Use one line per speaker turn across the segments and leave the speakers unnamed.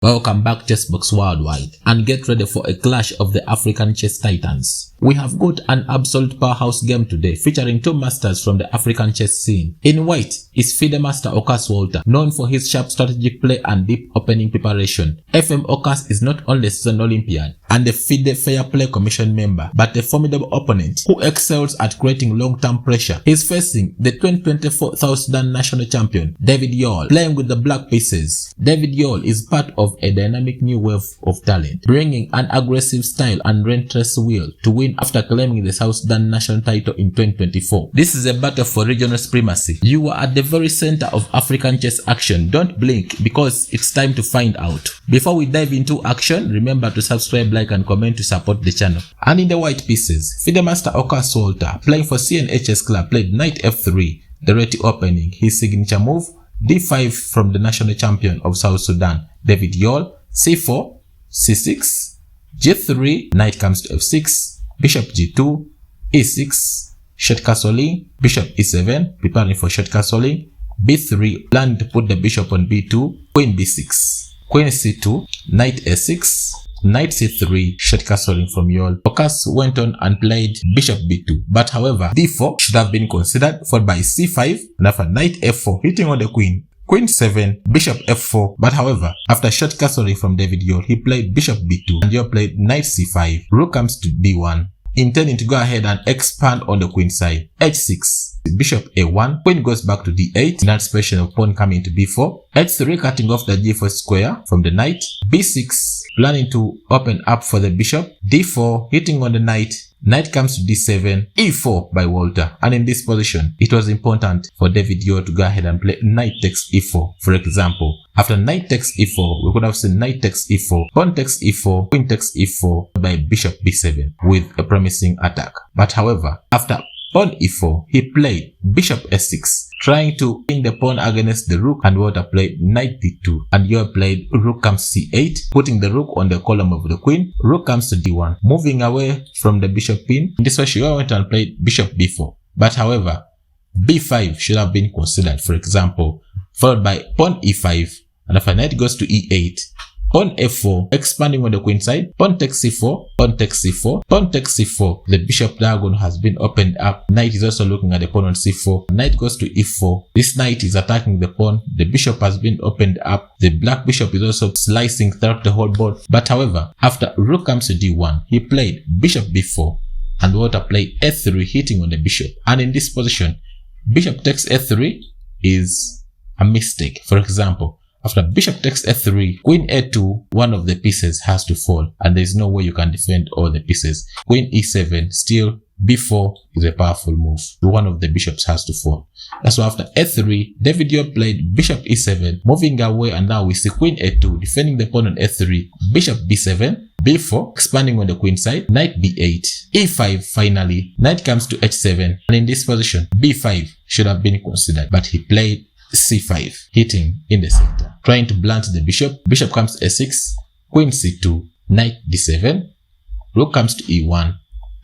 Welcome back Chessbox Worldwide, and get ready for a clash of the African chess titans. We have got an absolute powerhouse game today featuring two masters from the African chess scene. In white is FIDE Master Okas Walter, known for his sharp strategic play and deep opening preparation. FM Okas is not only a seasoned Olympian and a FIDE Fair Play Commission member, but a formidable opponent who excels at creating long-term pressure. He is facing the 2024 South Sudan national champion, David Yol, playing with the black pieces. David Yol is part of a dynamic new wave of talent, bringing an aggressive style and relentless will to win after claiming the South Sudan national title in 2024. This is a battle for regional supremacy. You are at the very center of African chess action. Don't blink, because it's time to find out. Before we dive into action, remember to subscribe, like and comment to support the channel. And in the white pieces, FIDE Master Okas Walter, playing for CNHS Club, played knight f3, the Réti opening. His signature move, d5 from the national champion of South Sudan, David Yol, c4, c6, g3, knight comes to f6, bishop g2, e6, short castling, bishop e7, preparing for short castling, b3, planning to put the bishop on b2, queen b6, queen c2, knight a6, knight c3, short castling from Yol. Okas went on and played bishop b2, but however, d4 should have been considered, followed by c5, and after knight f4, hitting on the queen, queen 7, bishop f4, but however, after short castling from David Yol, he played bishop b2, and Yol played knight c5, rook comes to d1, intending to go ahead and expand on the queen side, h6, bishop a1, queen goes back to d8, in anticipation of pawn coming to b4, h3 cutting off the g4 square from the knight, b6, planning to open up for the bishop, d4, hitting on the knight, knight comes to d7, e4 by Walter, and in this position, it was important for David Yol to go ahead and play knight takes e4. For example, after knight takes e4, we could have seen knight takes e4, pawn takes e4, queen takes e4 by bishop b7 with a promising attack. But however, after pawn e4, he played bishop s6, trying to win the pawn against the rook, and Walter played knight d2, and Yol played rook comes c8, putting the rook on the column of the queen, rook comes to d1, moving away from the bishop pin. In this way, Yol went and played bishop b4, but however, b5 should have been considered, for example, followed by pawn e5, and after knight goes to e8, pawn f4, expanding on the queen side, pawn takes c4, pawn takes c4, pawn takes c4. The bishop diagonal has been opened up. Knight is also looking at the pawn on c4. Knight goes to e4. This knight is attacking the pawn. The bishop has been opened up. The black bishop is also slicing throughout the whole board. But however, after rook comes to d1, he played bishop b4, and Walter played f3, hitting on the bishop. And in this position, bishop takes f3 is a mistake. For example, after bishop takes f3, queen a2, one of the pieces has to fall, and there is no way you can defend all the pieces. Queen e7, still b4 is a powerful move. One of the bishops has to fall. That's why after f3, David Yol played bishop e7, moving away, and now we see queen a2, defending the pawn on f3, bishop b7, b4, expanding on the queen side, knight b8, e5 finally, knight comes to h7, and in this position, b5 should have been considered, but he played c5, hitting in the center, trying to blunt the bishop. Bishop comes to a6, queen c2, knight d7, rook comes to e1,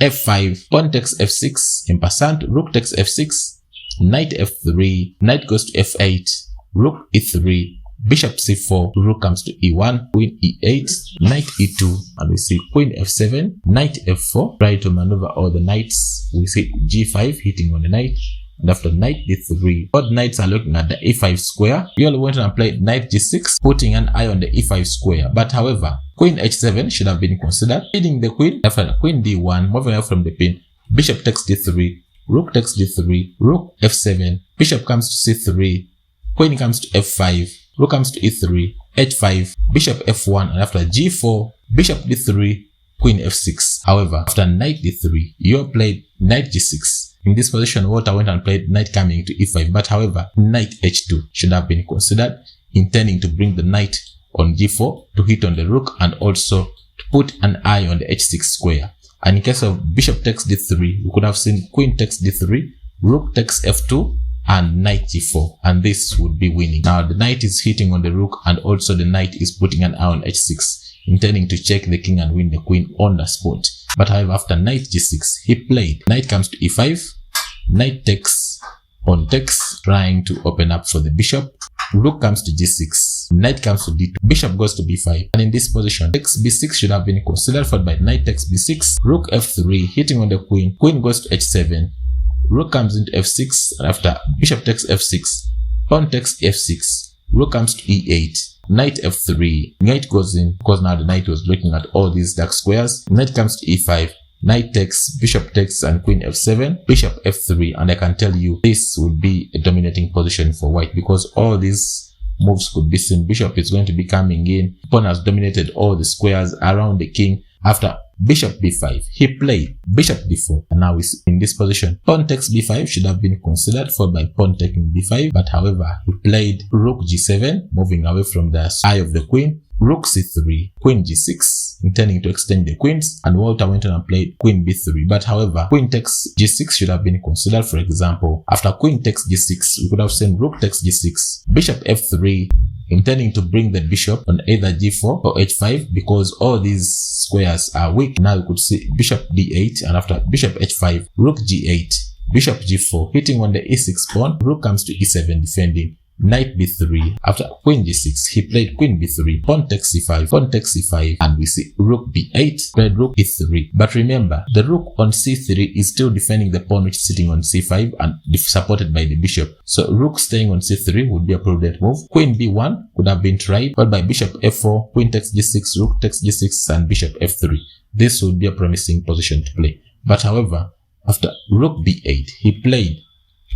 f5, pawn takes f6, in passant, rook takes f6, knight f3, knight goes to f8, rook e3, bishop c4, rook comes to e1, queen e8, knight e2, and we see queen f7, knight f4, try to maneuver all the knights. We see g5 hitting on the knight. And after knight d3, both knights are looking at the e5 square. Yol went and played knight g6, putting an eye on the e5 square. But however, queen h7 should have been considered, feeding the queen. After queen d1, moving away from the pin, bishop takes d3, rook takes d3, rook f7, bishop comes to c3, queen comes to f5, rook comes to e3, h5, bishop f1, and after g4, bishop d3, queen f6. However, after knight d3, Yol played knight g6. In this position, Walter went and played knight coming to e5, but however, knight h2 should have been considered, intending to bring the knight on g4 to hit on the rook, and also to put an eye on the h6 square. And in case of bishop takes d3, we could have seen queen takes d3, rook takes f2, and knight g4, and this would be winning. Now the knight is hitting on the rook, and also the knight is putting an eye on h6, intending to check the king and win the queen on the spot. But however, after knight g6, he played knight comes to e5, knight takes on takes, trying to open up for the bishop, rook comes to g6, b6, knight comes to d2, bishop goes to b5, and in this position, takes b6 should have been considered, followed by knight takes b6, rook f3, hitting on the queen, queen goes to h7, rook comes into f6, and after bishop takes f6, pawn takes f6, rook comes to e8, knight f3, knight goes in, because now the knight was looking at all these dark squares, knight comes to e5, knight takes, bishop takes, and queen f7, bishop f3, and I can tell you this will be a dominating position for white because all these moves could be seen. Bishop is going to be coming in, pawn has dominated all the squares around the king. After bishop b5, he played bishop d4, and now he's in this position. Pawn takes b5 should have been considered, followed by pawn taking b5, but however, he played rook g7, moving away from the eye of the queen, rook c3, queen g6, intending to extend the queens, and Walter went on and played queen b3, but however, queen takes g6 should have been considered. For example, after queen takes g6, we could have seen rook takes g6, bishop f3, intending to bring the bishop on either g4 or h5 because all these squares are weak. Now you could see bishop d8, and after bishop h5, rook g8, bishop g4, hitting on the e6 pawn, rook comes to e7 defending, knight b3, after queen g6, he played queen b3, pawn takes c5, pawn takes c5, and we see rook b8, played rook e3. But remember, the rook on c3 is still defending the pawn which is sitting on c5 and supported by the bishop. So rook staying on c3 would be a prudent move. Queen b1 could have been tried, followed by bishop f4, queen takes g6, rook takes g6, and bishop f3. This would be a promising position to play. But however, after rook b8, he played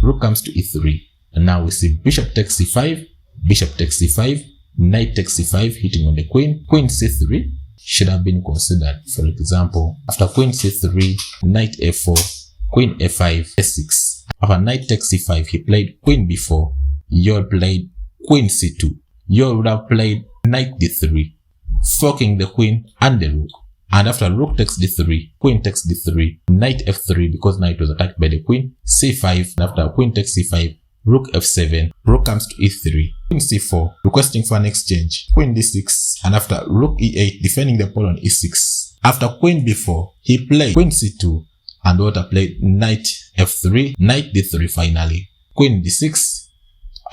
rook comes to e3. And now we see bishop takes c5, bishop takes c5, knight takes c5, hitting on the queen, queen c3 should have been considered. For example, after queen c3, knight f4, queen f5, s6. After knight takes c5, he played queen b4, Yol played queen c2. Yol would have played knight d3, forking the queen and the rook. And after rook takes d3, queen takes d3, knight f3 because knight was attacked by the queen, c5, and after queen takes c5, rook f7, rook comes to e3, queen c4, requesting for an exchange, queen d6, and after rook e8, defending the pawn on e6. After queen b4, he played queen c2, and Walter played knight f3, knight d3 finally, queen d6,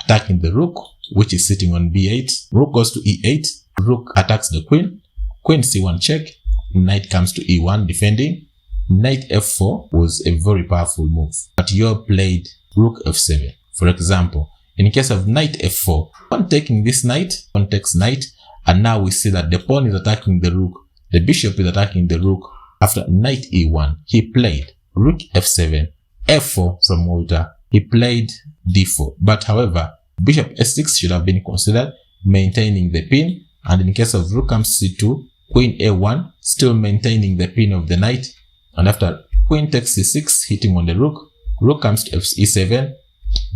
attacking the rook, which is sitting on b8, rook goes to e8, rook attacks the queen, queen c1 check, knight comes to e1 defending, knight f4 was a very powerful move, but Yol played rook f7. For example, in case of knight f4, pawn taking this knight, pawn takes knight, and now we see that the pawn is attacking the rook, the bishop is attacking the rook. After knight e1, he played rook f7, f4 from Walter, he played d4. But however, bishop s6 should have been considered, maintaining the pin, and in case of rook comes c2, queen a1, still maintaining the pin of the knight, and after queen takes c6, hitting on the rook, rook comes to e7,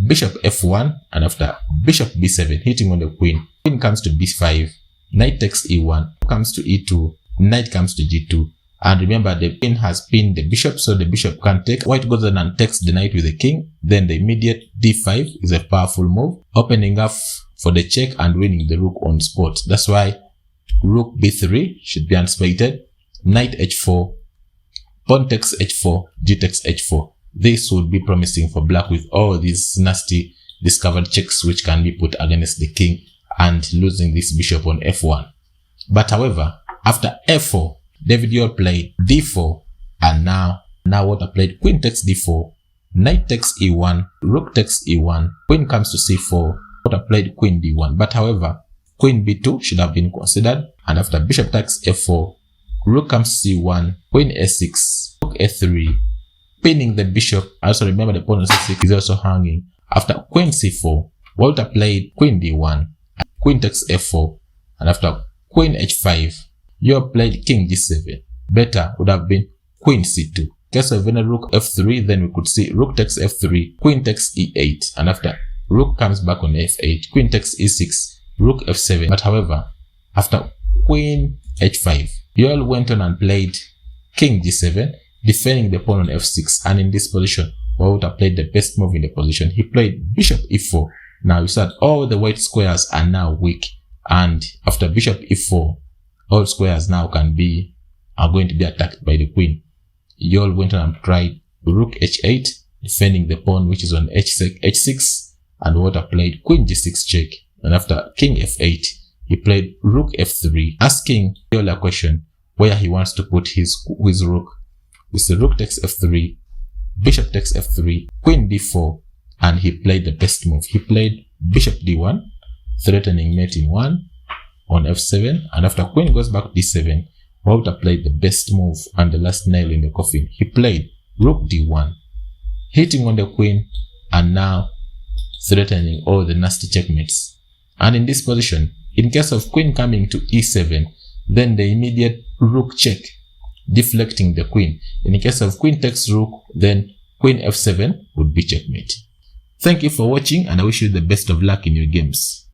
bishop f1, and after bishop b7, hitting on the queen, queen comes to b5, knight takes e1, comes to e2, knight comes to g2, and remember the queen has pinned the bishop, so the bishop can't take. White goes on and takes the knight with the king, then the immediate d5 is a powerful move, opening up for the check and winning the rook on spot. That's why rook b3 should be anticipated, knight h4, pawn takes h4, g takes h4. This would be promising for black with all these nasty discovered checks which can be put against the king and losing this bishop on f1. But however, after f4, David Yol played d4, and now Walter played queen takes d4, knight takes e1, rook takes e1, queen comes to c4, Walter played queen d1. But however, queen b2 should have been considered, and after bishop takes f4, rook comes c1, queen a6, rook a3, pinning the bishop. Also remember the pawn on c6 is also hanging. After queen c4, Walter played queen d1, queen takes f4, and after queen h5, Yol played king g7. Better would have been queen c2. In case of any rook f3, then we could see rook takes f3, queen takes e8, and after rook comes back on f8, queen takes e6, rook f7. But however, after queen h5, Yol went on and played king g7, defending the pawn on f6, and in this position, Walter played the best move in the position. He played bishop e4. Now you said all the white squares are now weak, and after bishop e4, all squares now are going to be attacked by the queen. Yol went on and tried rook h8, defending the pawn which is on h6, and Walter played queen g6 check, And after king f8, he played rook f3, asking Yol a question where he wants to put his rook. We see rook takes f3, bishop takes f3, queen d4, and he played the best move. He played bishop d1, threatening mate in 1 on f7, and after queen goes back d7, Walter played the best move and the last nail in the coffin. He played rook d1, hitting on the queen and now threatening all the nasty checkmates. And in this position, in case of queen coming to e7, then the immediate rook check, deflecting the queen. In case of queen takes rook, then queen f7 would be checkmate. Thank you for watching, and I wish you the best of luck in your games.